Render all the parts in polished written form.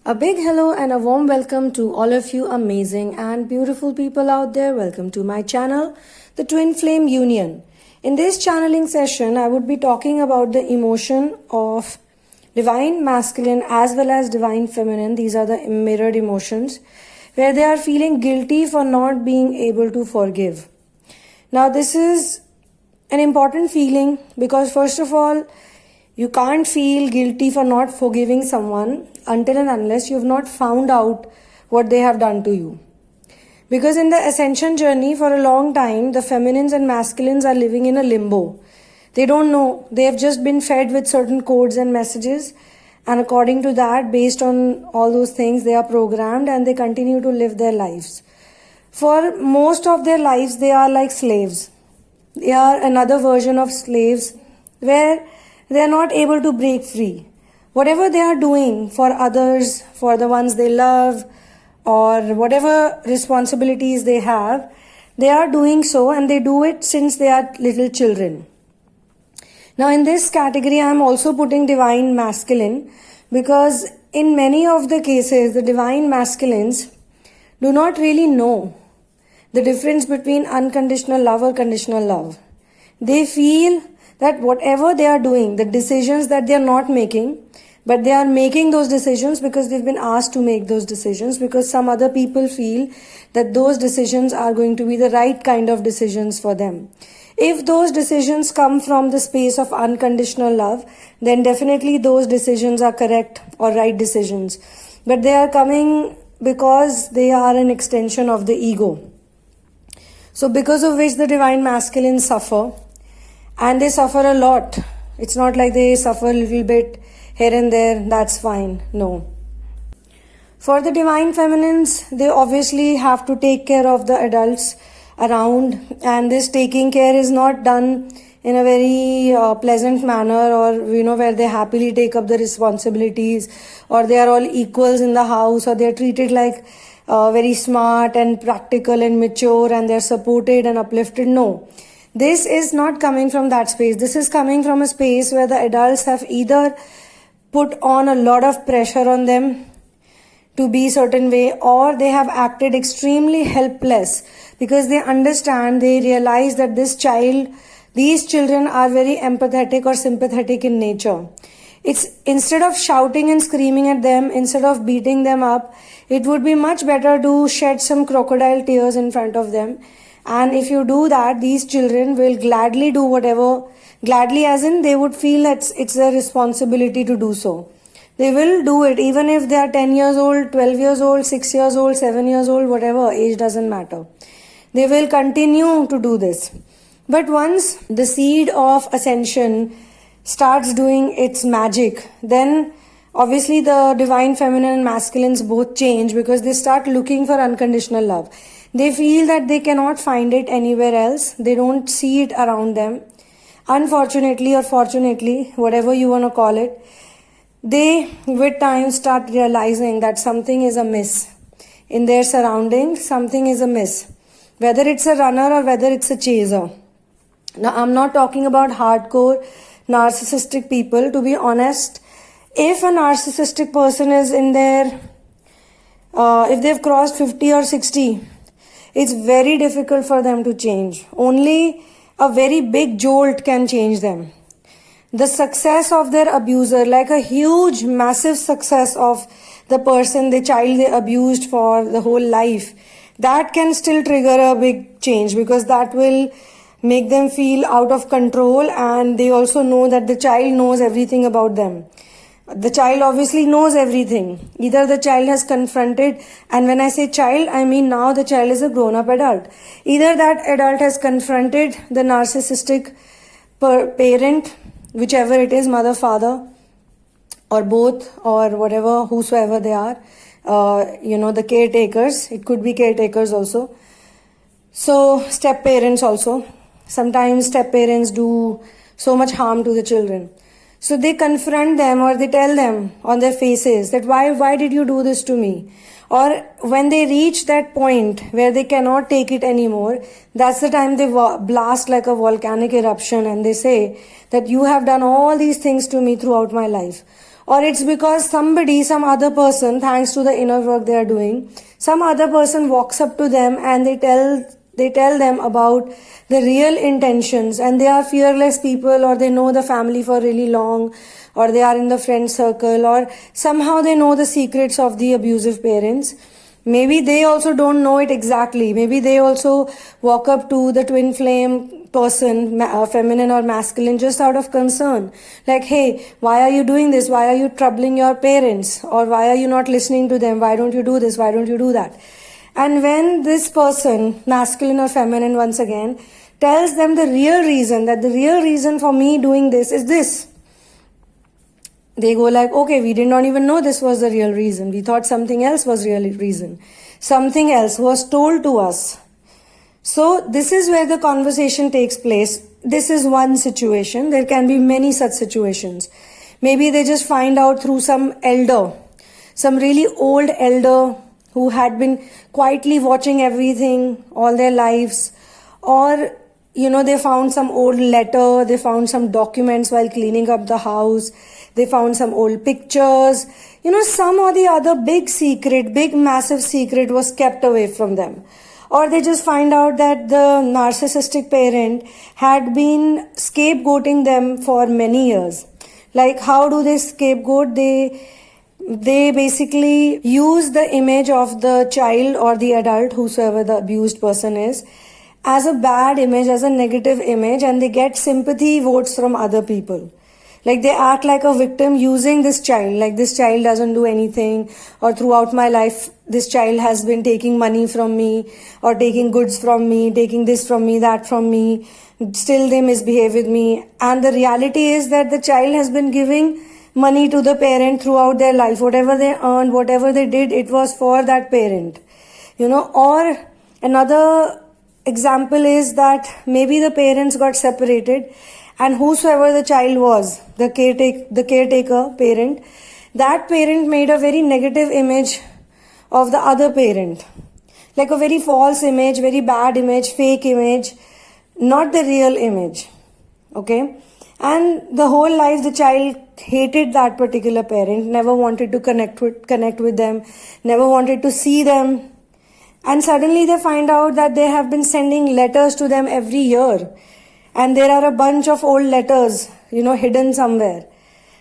A big hello and a warm welcome to all of you amazing and beautiful people out there. Welcome to my channel, the Twinflame Union. In this channeling session, I would be talking about the emotion of divine masculine as well as divine feminine. These are the mirrored emotions where they are feeling guilty for not being able to forgive. Now, this is an important feeling because first of all, you can't feel guilty for not forgiving someone until and unless you've not found out what they have done to you. Because in the ascension journey for a long time, the feminines and masculines are living in a limbo. They don't know. They have just been fed with certain codes and messages. And according to that, based on all those things, they are programmed and they continue to live their lives. For most of their lives, they are like slaves. They are another version of slaves where they are not able to break free. Whatever they are doing for others, for the ones they love, or whatever responsibilities they have, they are doing so and they do it since they are little children. Now in this category, I am also putting divine masculine because in many of the cases, the divine masculines do not really know the difference between unconditional love or conditional love. They feel that whatever they are doing, the decisions that they are not making, but they are making those decisions because they've been asked to make those decisions because some other people feel that those decisions are going to be the right kind of decisions for them. If those decisions come from the space of unconditional love, then definitely those decisions are correct or right decisions. But they are coming because they are an extension of the ego. So because of which the divine masculines suffer. And they suffer a lot. It's not like they suffer a little bit here and there, that's fine. No. For the divine feminines, they obviously have to take care of the adults around. And this taking care is not done in a very pleasant manner or, where they happily take up the responsibilities or they are all equals in the house or they are treated like very smart and practical and mature and they are supported and uplifted. No. This is not coming from that space. This is coming from a space where the adults have either put on a lot of pressure on them to be a certain way or they have acted extremely helpless because they understand, they realize that these children are very empathetic or sympathetic in nature. It's instead of shouting and screaming at them, instead of beating them up, it would be much better to shed some crocodile tears in front of them. And if you do that, these children will gladly do whatever, gladly as in they would feel that it's their responsibility to do so. They will do it even if they are 10 years old, 12 years old, 6 years old, 7 years old, whatever, age doesn't matter. They will continue to do this. But once the seed of ascension starts doing its magic, then obviously the divine feminine and masculines both change because they start looking for unconditional love. They feel that they cannot find it anywhere else. They don't see it around them. Unfortunately or fortunately, whatever you want to call it, they with time start realizing that something is amiss. In their surroundings, something is amiss. Whether it's a runner or whether it's a chaser. Now, I'm not talking about hardcore narcissistic people. To be honest, if a narcissistic person is in their, if they've crossed 50 or 60, it's very difficult for them to change. Only a very big jolt can change them. The success of their abuser, like a huge, massive success of the person, the child they abused for the whole life, that can still trigger a big change because that will make them feel out of control and they also know that the child knows everything about them. The child obviously knows everything. Either the child has confronted, and when I say child, I mean now the child is a grown-up adult. Either that adult has confronted the narcissistic parent, whichever it is, mother, father, or both, or whatever, whosoever they are, the caretakers. It could be caretakers also. So, step-parents also. Sometimes step-parents do so much harm to the children. So they confront them or they tell them on their faces that why did you do this to me? Or when they reach that point where they cannot take it anymore, that's the time they blast like a volcanic eruption and they say that you have done all these things to me throughout my life. or it's because somebody, some other person, thanks to the inner work they are doing, some other person walks up to them and they tell them about the real intentions, and they are fearless people, or they know the family for really long, or they are in the friend circle, or somehow they know the secrets of the abusive parents. Maybe they also don't know it exactly. Maybe they also walk up to the twin flame person, feminine or masculine, just out of concern. Like, hey, why are you doing this? Why are you troubling your parents? Or why are you not listening to them? Why don't you do this? Why don't you do that? And when this person, masculine or feminine once again, tells them the real reason, that the real reason for me doing this is this, they go like, okay, we did not even know this was the real reason. We thought something else was real reason. Something else was told to us. So this is where the conversation takes place. This is one situation. There can be many such situations. Maybe they just find out through some elder, some really old elder who had been quietly watching everything all their lives. Or, they found some old letter, they found some documents while cleaning up the house. They found some old pictures. Some or the other big secret, big massive secret was kept away from them. Or they just find out that the narcissistic parent had been scapegoating them for many years. Like, how do they scapegoat? They basically use the image of the child or the adult, whosoever the abused person is, as a bad image, as a negative image, and they get sympathy votes from other people. Like, they act like a victim using this child, like this child doesn't do anything, or throughout my life this child has been taking money from me, or taking goods from me, taking this from me, that from me, still they misbehave with me. And the reality is that the child has been giving money to the parent throughout their life. Whatever they earned, whatever they did, it was for that parent. Or another example is that maybe the parents got separated, and whosoever the child was, the caretaker parent, that parent made a very negative image of the other parent. Like a very false image, very bad image, fake image, not the real image. Okay? And the whole life the child hated that particular parent, never wanted to connect with them, never wanted to see them. And suddenly they find out that they have been sending letters to them every year. And there are a bunch of old letters, hidden somewhere.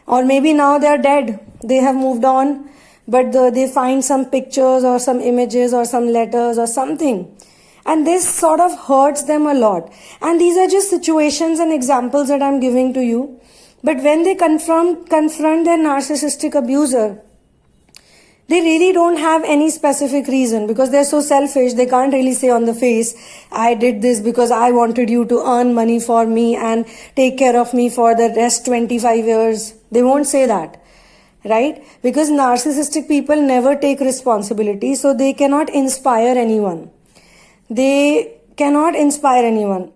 Or maybe now they are dead. They have moved on, but they find some pictures or some images or some letters or something. And this sort of hurts them a lot. And these are just situations and examples that I'm giving to you. But when they confront their narcissistic abuser, they really don't have any specific reason, because they're so selfish. They can't really say on the face, I did this because I wanted you to earn money for me and take care of me for the rest 25 years. They won't say that, right? Because narcissistic people never take responsibility, so they cannot inspire anyone. They cannot inspire anyone.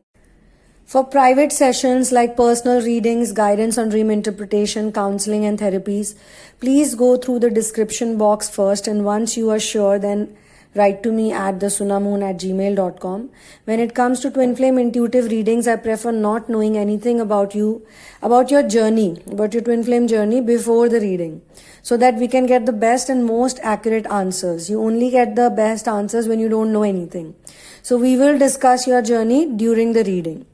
For private sessions like personal readings, guidance on dream interpretation, counseling and therapies, please go through the description box first, and once you are sure, then write to me at thesunamoon@gmail.com. When it comes to twin flame intuitive readings, I prefer not knowing anything about you, about your journey, about your twin flame journey before the reading, so that we can get the best and most accurate answers. You only get the best answers when you don't know anything. So we will discuss your journey during the reading.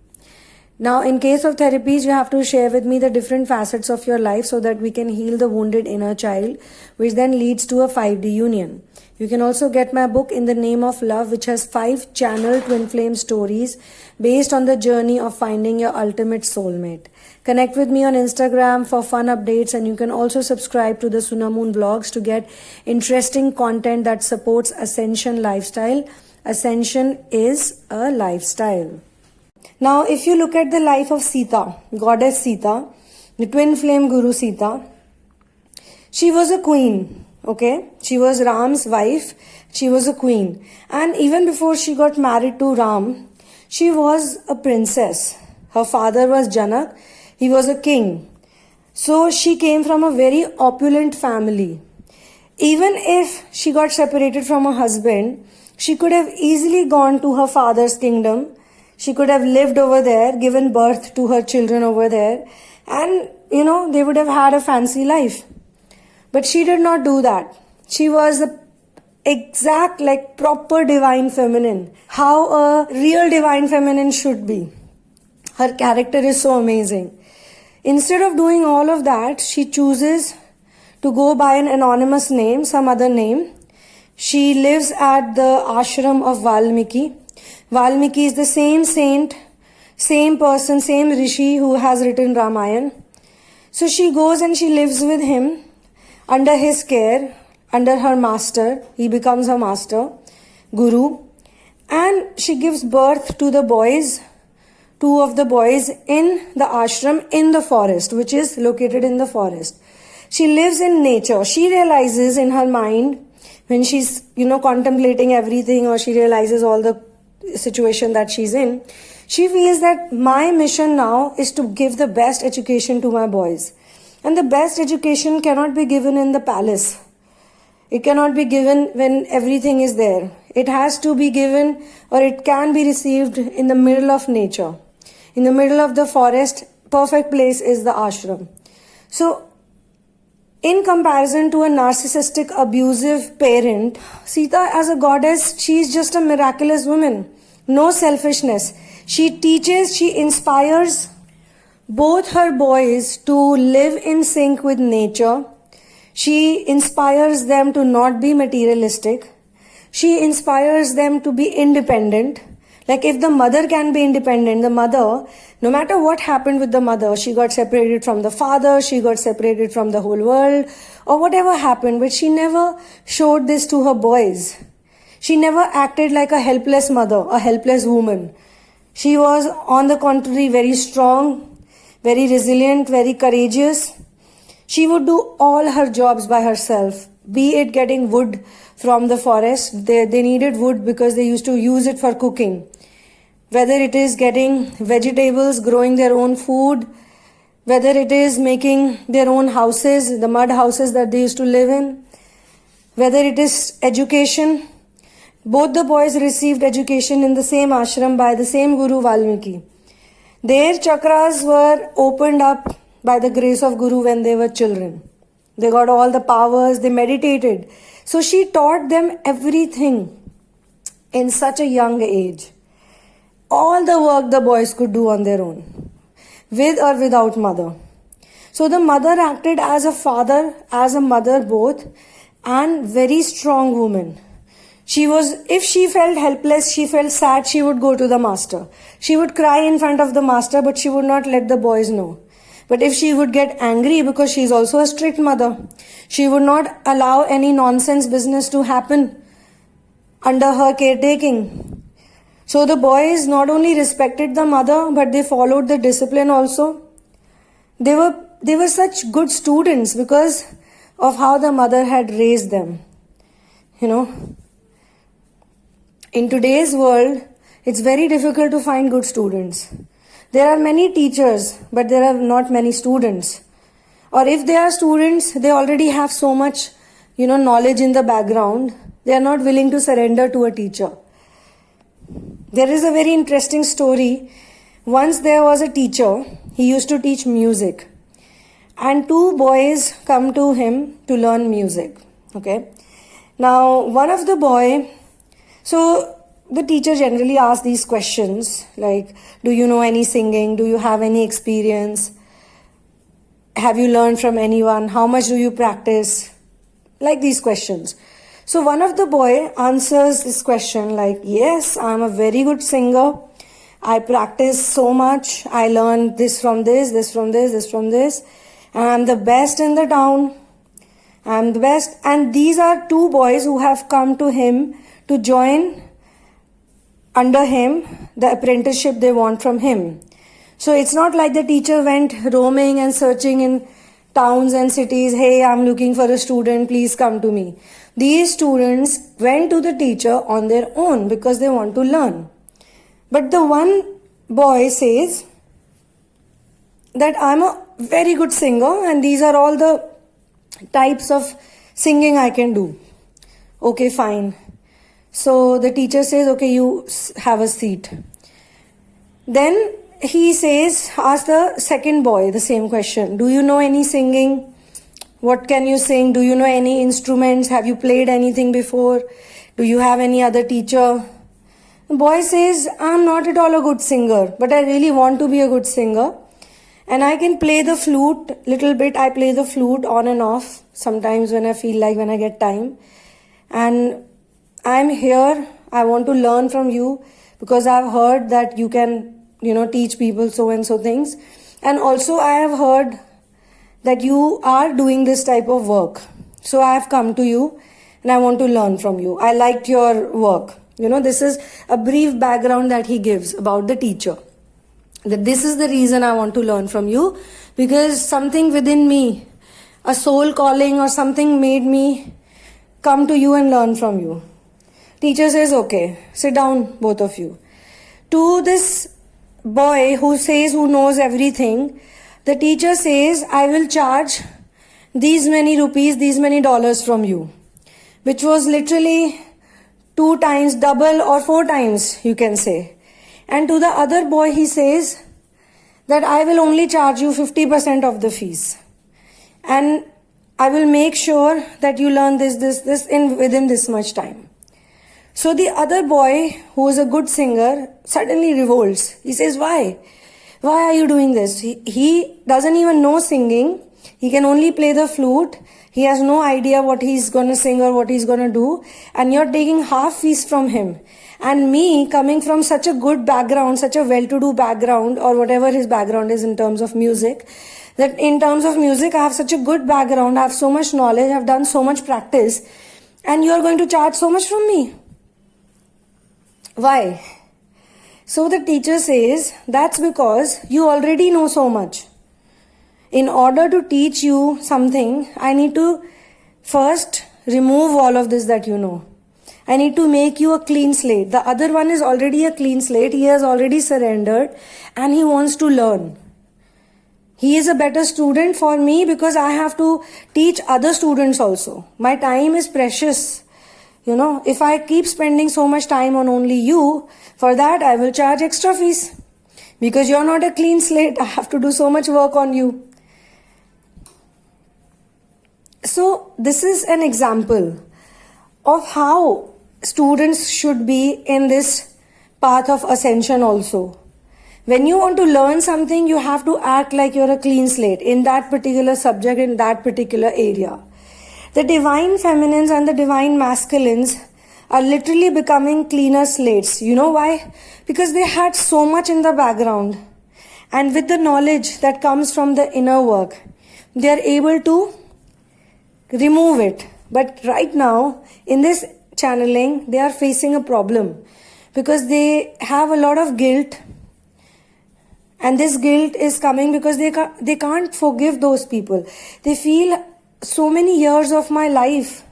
Now, in case of therapies, you have to share with me the different facets of your life so that we can heal the wounded inner child, which then leads to a 5D union. You can also get my book In the Name of Love, which has 5 channeled twin flame stories based on the journey of finding your ultimate soulmate. Connect with me on Instagram for fun updates, and you can also subscribe to the Sunamoon vlogs to get interesting content that supports Ascension lifestyle. Ascension is a lifestyle. Now, if you look at the life of Sita, goddess Sita, the twin flame guru Sita, she was a queen, okay? She was Ram's wife, she was a queen. And even before she got married to Ram, she was a princess. Her father was Janak, he was a king. So she came from a very opulent family. Even if she got separated from her husband, she could have easily gone to her father's kingdom. She could have lived over there, given birth to her children over there, and they would have had a fancy life. But she did not do that. She was the exact, like, proper divine feminine. How a real divine feminine should be. Her character is so amazing. Instead of doing all of that, she chooses to go by an anonymous name, some other name. She lives at the ashram of Valmiki. Valmiki is the same saint, same person, same rishi who has written Ramayana. So she goes and she lives with him under his care, under her master. He becomes her master, guru. And she gives birth to the boys, two of the boys in the ashram in the forest, which is located in the forest. She lives in nature. She realizes in her mind, when she's, contemplating everything, or she realizes all the situation that she's in, she feels that my mission now is to give the best education to my boys. And the best education cannot be given in the palace. It cannot be given when everything is there. It has to be given, or it can be received in the middle of nature. In the middle of the forest, perfect place is the ashram. So, in comparison to a narcissistic, abusive parent, Sita as a goddess, she is just a miraculous woman. No selfishness. She teaches, she inspires both her boys to live in sync with nature. She inspires them to not be materialistic. She inspires them to be independent. Like, if the mother can be independent, the mother, no matter what happened with the mother, she got separated from the father, she got separated from the whole world, or whatever happened, but she never showed this to her boys. She never acted like a helpless mother, a helpless woman. She was, on the contrary, very strong, very resilient, very courageous. She would do all her jobs by herself, be it getting wood from the forest. They needed wood because they used to use it for cooking. Whether it is getting vegetables, growing their own food, whether it is making their own houses, the mud houses that they used to live in, whether it is education. Both the boys received education in the same ashram by the same Guru Valmiki. Their chakras were opened up by the grace of Guru when they were children. They got all the powers, they meditated. So she taught them everything in such a young age. All the work the boys could do on their own, with or without mother. So the mother acted as a father, as a mother both, and very strong woman. She was, if she felt helpless, she felt sad, she would go to the master. She would cry in front of the master, but she would not let the boys know. But if she would get angry, because she is also a strict mother, she would not allow any nonsense business to happen under her caretaking. So the boys not only respected the mother, but they followed the discipline also. They were such good students because of how the mother had raised them. In today's world, it's very difficult to find good students. There are many teachers, but there are not many students. Or if they are students, they already have so much, knowledge in the background. They are not willing to surrender to a teacher. There is a very interesting story. Once there was a teacher, he used to teach music. And two boys come to him to learn music. Okay. Now, one of the boy, so the teacher generally asks these questions like, do you know any singing? Do you have any experience? Have you learned from anyone? How much do you practice? Like these questions. So one of the boy answers this question like, yes, I'm a very good singer. I practice so much. I learned this from this, this from this, this from this. And I'm the best in the town. I'm the best. And these are two boys who have come to him to join under him the apprenticeship they want from him. So it's not like the teacher went roaming and searching in towns and cities. Hey, I'm looking for a student. Please come to me. These students went to the teacher on their own because they want to learn. But the one boy says that I'm a very good singer and these are all the types of singing I can do. Okay, fine. So the teacher says, okay, you have a seat. Then he says, ask the second boy the same question. Do you know any singing? What can you sing? Do you know any instruments? Have you played anything before? Do you have any other teacher? The boy says, I'm not at all a good singer, but I really want to be a good singer. And I can play the flute little bit. I play the flute on and off sometimes when I feel like, when I get time. And I'm here. I want to learn from you because I've heard that you can, teach people so and so things. And also I have heard that you are doing this type of work. So I have come to you and I want to learn from you. I liked your work. This is a brief background that he gives about the teacher. That this is the reason I want to learn from you, because something within me, a soul calling or something, made me come to you and learn from you. Teacher says, okay, sit down, both of you. To this boy who knows everything, the teacher says, I will charge these many rupees, these many dollars from you, which was literally 2 times, double or 4 times, you can say. And to the other boy, he says that I will only charge you 50% of the fees. And I will make sure that you learn this within this much time. So the other boy, who is a good singer, suddenly revolts. He says, why? Why are you doing this? He doesn't even know singing. He can only play the flute. He has no idea what he's going to sing or what he's going to do. And you're taking half fees from him. And me, coming from such a good background, such a well-to-do background, or whatever his background is in terms of music, that in terms of music, I have such a good background, I have so much knowledge, I've done so much practice, and you're going to charge so much from me. Why? So the teacher says, that's because you already know so much. In order to teach you something, I need to first remove all of this that you know. I need to make you a clean slate. The other one is already a clean slate. He has already surrendered and he wants to learn. He is a better student for me because I have to teach other students also. My time is precious. If I keep spending so much time on only you, for that I will charge extra fees. Because you're not a clean slate, I have to do so much work on you. So this is an example of how students should be in this path of ascension also. When you want to learn something, you have to act like you're a clean slate in that particular subject, in that particular area. The divine feminines and the divine masculines are literally becoming cleaner slates. You know why? Because they had so much in the background. And with the knowledge that comes from the inner work, they are able to remove it. But right now, in this channeling, they are facing a problem because they have a lot of guilt. And this guilt is coming because they can't forgive those people. They feel so many years of my life,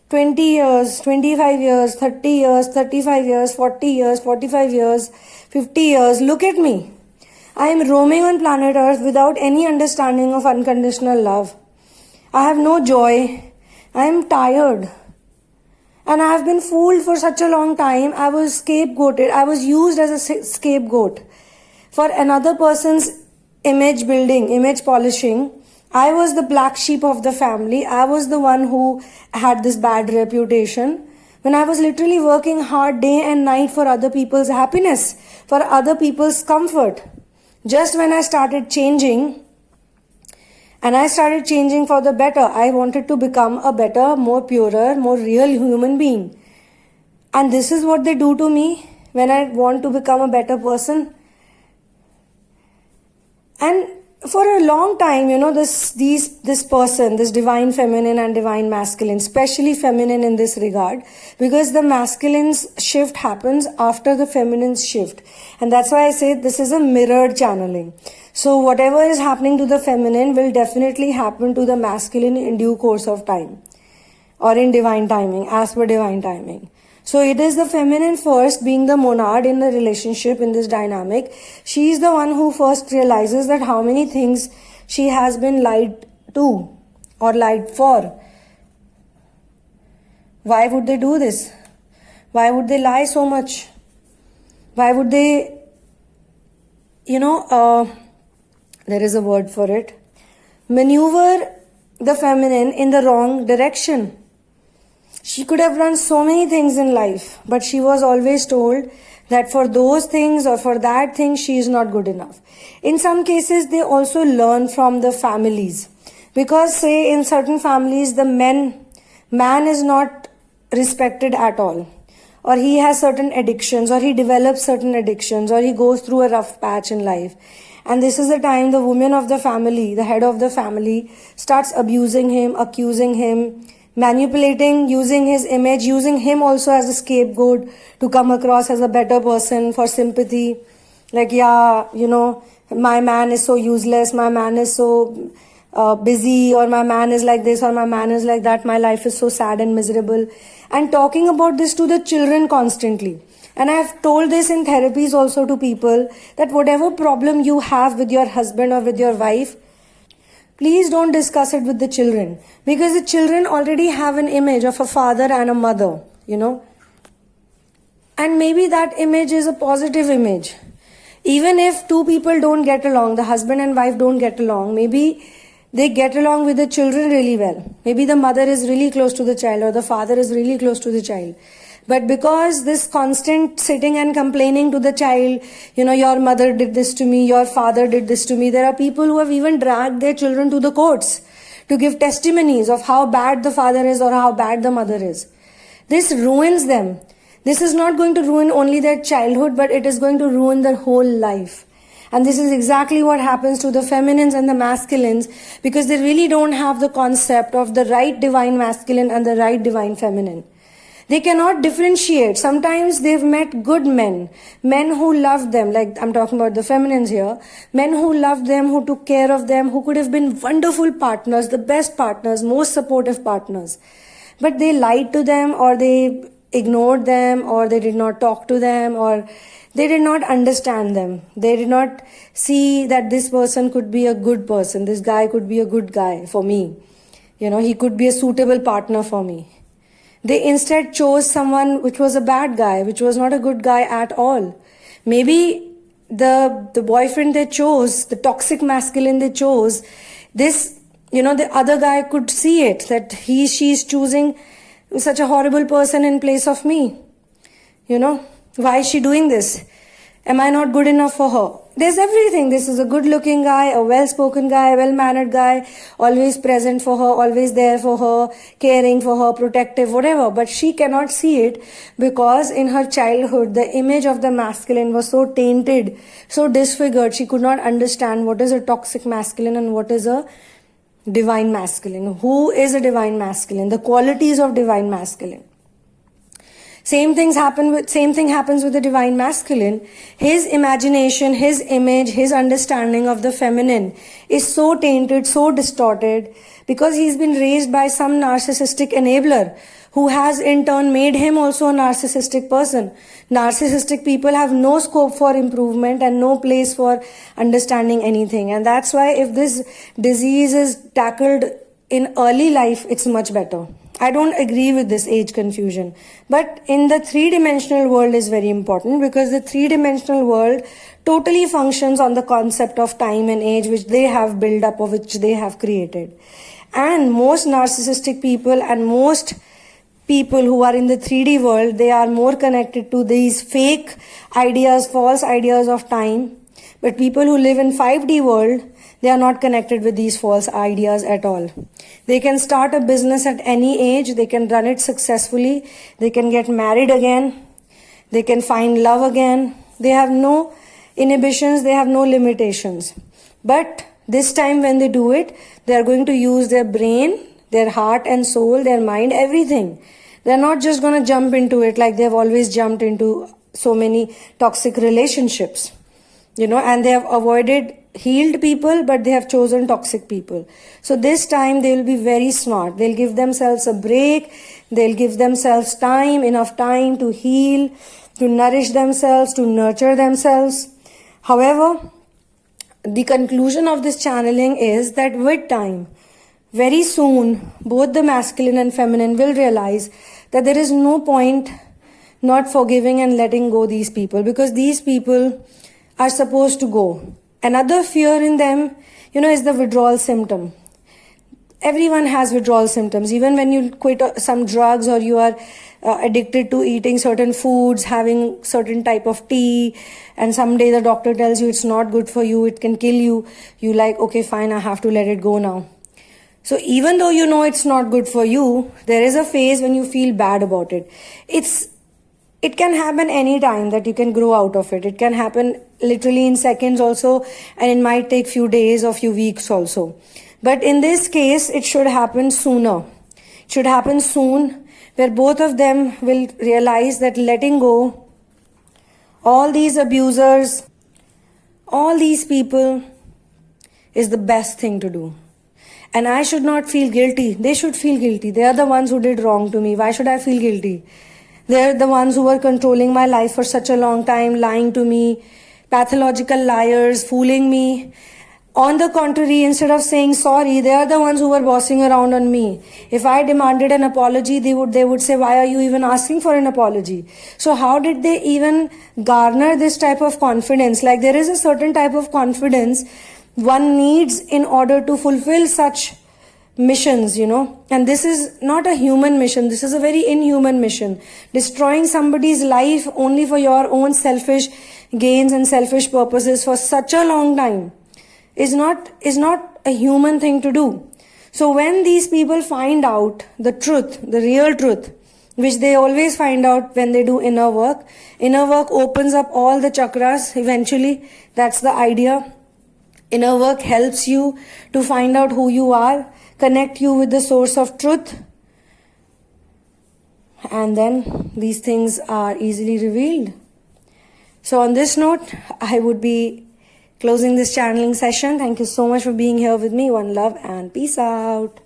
20 years, 25 years, 30 years, 35 years, 40 years, 45 years, 50 years. Look at me. I am roaming on planet Earth without any understanding of unconditional love. I have no joy. I am tired. And I have been fooled for such a long time. I was scapegoated. I was used as a scapegoat for another person's image building, image polishing. I was the black sheep of the family. I was the one who had this bad reputation. When I was literally working hard day and night for other people's happiness, for other people's comfort. Just when I started changing, and I started changing for the better, I wanted to become a better, more purer, more real human being. And this is what they do to me when I want to become a better person. And for a long time, this person, this divine feminine and divine masculine, especially feminine in this regard, because the masculine's shift happens after the feminine's shift. And that's why I say this is a mirrored channeling. So whatever is happening to the feminine will definitely happen to the masculine in due course of time, or in divine timing, as per divine timing. So it is the feminine first, being the monad in the relationship, in this dynamic. She is the one who first realizes that how many things she has been lied to or lied for. Why would they do this? Why would they lie so much? Why would they, there is a word for it, maneuver the feminine in the wrong direction. She could have done so many things in life, but she was always told that for those things or for that thing, she is not good enough. In some cases, they also learn from the families. Because say in certain families, the man is not respected at all. Or he has certain addictions, or he develops certain addictions, or he goes through a rough patch in life. And this is the time the woman of the family, the head of the family, starts abusing him, accusing him, manipulating, using his image, using him also as a scapegoat to come across as a better person for sympathy. Like, yeah, my man is so useless, my man is so busy, or my man is like this, or my man is like that, my life is so sad and miserable. And talking about this to the children constantly. And I have told this in therapies also to people that whatever problem you have with your husband or with your wife, please don't discuss it with the children, because the children already have an image of a father and a mother, and maybe that image is a positive image. Even if two people don't get along, the husband and wife don't get along, maybe they get along with the children really well. Maybe the mother is really close to the child, or the father is really close to the child. But because this constant sitting and complaining to the child, your mother did this to me, your father did this to me. There are people who have even dragged their children to the courts to give testimonies of how bad the father is or how bad the mother is. This ruins them. This is not going to ruin only their childhood, but it is going to ruin their whole life. And this is exactly what happens to the feminines and the masculines, because they really don't have the concept of the right divine masculine and the right divine feminine. They cannot differentiate. Sometimes they've met good men who loved them, like I'm talking about the feminines here, men who loved them, who took care of them, who could have been wonderful partners, the best partners, most supportive partners. But they lied to them, or they ignored them, or they did not talk to them, or they did not understand them. They did not see that this person could be a good person. This guy could be a good guy for me. He could be a suitable partner for me. They instead chose someone which was a bad guy, which was not a good guy at all. Maybe the boyfriend they chose, the toxic masculine they chose, this, the other guy could see it, that she's choosing such a horrible person in place of me. Why is she doing this? Am I not good enough for her? There's everything. This is a good-looking guy, a well-spoken guy, a well-mannered guy, always present for her, always there for her, caring for her, protective, whatever. But she cannot see it because in her childhood, the image of the masculine was so tainted, so disfigured, she could not understand what is a toxic masculine and what is a divine masculine. Who is a divine masculine? The qualities of divine masculine. Same thing happens with the divine masculine. His imagination, his image, his understanding of the feminine is so tainted, so distorted, because he's been raised by some narcissistic enabler who has in turn made him also a narcissistic person. Narcissistic people have no scope for improvement and no place for understanding anything. And that's why if this disease is tackled in early life, it's much better. I don't agree with this age confusion. But in the three-dimensional world is very important, because the three-dimensional world totally functions on the concept of time and age which they have built up or which they have created. And most narcissistic people and most people who are in the 3D world, they are more connected to these fake ideas, false ideas of time. But people who live in 5D world, they are not connected with these false ideas at all. They can start a business at any age. They can run it successfully. They can get married again. They can find love again. They have no inhibitions. They have no limitations. But this time when they do it, they are going to use their brain, their heart and soul, their mind, everything. They're not just going to jump into it like they've always jumped into so many toxic relationships. And they have avoided healed people, but they have chosen toxic people. So this time they will be very smart. They'll give themselves a break. They'll give themselves time, enough time to heal, to nourish themselves, to nurture themselves. However, the conclusion of this channeling is that with time, very soon, both the masculine and feminine will realize that there is no point not forgiving and letting go these people, because these people are supposed to go. Another fear in them, is the withdrawal symptom. everyone has withdrawal symptoms. Even when you quit some drugs, or you are addicted to eating certain foods, having certain type of tea, and someday the doctor tells you it's not good for you, it can kill you, you like, okay, fine, I have to let it go now. So even though you know it's not good for you, there is a phase when you feel bad about it. It can happen any time that you can grow out of it. It can happen literally in seconds also, and it might take few days or few weeks also. But in this case, it should happen sooner. It should happen soon, where both of them will realize that letting go all these abusers, all these people, is the best thing to do. And I should not feel guilty. They should feel guilty. They are the ones who did wrong to me. Why should I feel guilty? They're the ones who were controlling my life for such a long time, lying to me, pathological liars, fooling me. On the contrary, instead of saying sorry, they are the ones who were bossing around on me. If I demanded an apology, they would say, why are you even asking for an apology? So how did they even garner this type of confidence? Like, there is a certain type of confidence one needs in order to fulfill such missions, and this is not a human mission. This is a very inhuman mission. Destroying somebody's life only for your own selfish gains and selfish purposes for such a long time is not a human thing to do. So when these people find out the truth, the real truth, which they always find out when they do inner work opens up all the chakras eventually. That's the idea. Inner work helps you to find out who you are, connect you with the source of truth, and then these things are easily revealed. So on this note, I would be closing this channeling session. Thank you so much for being here with me. One love and peace out.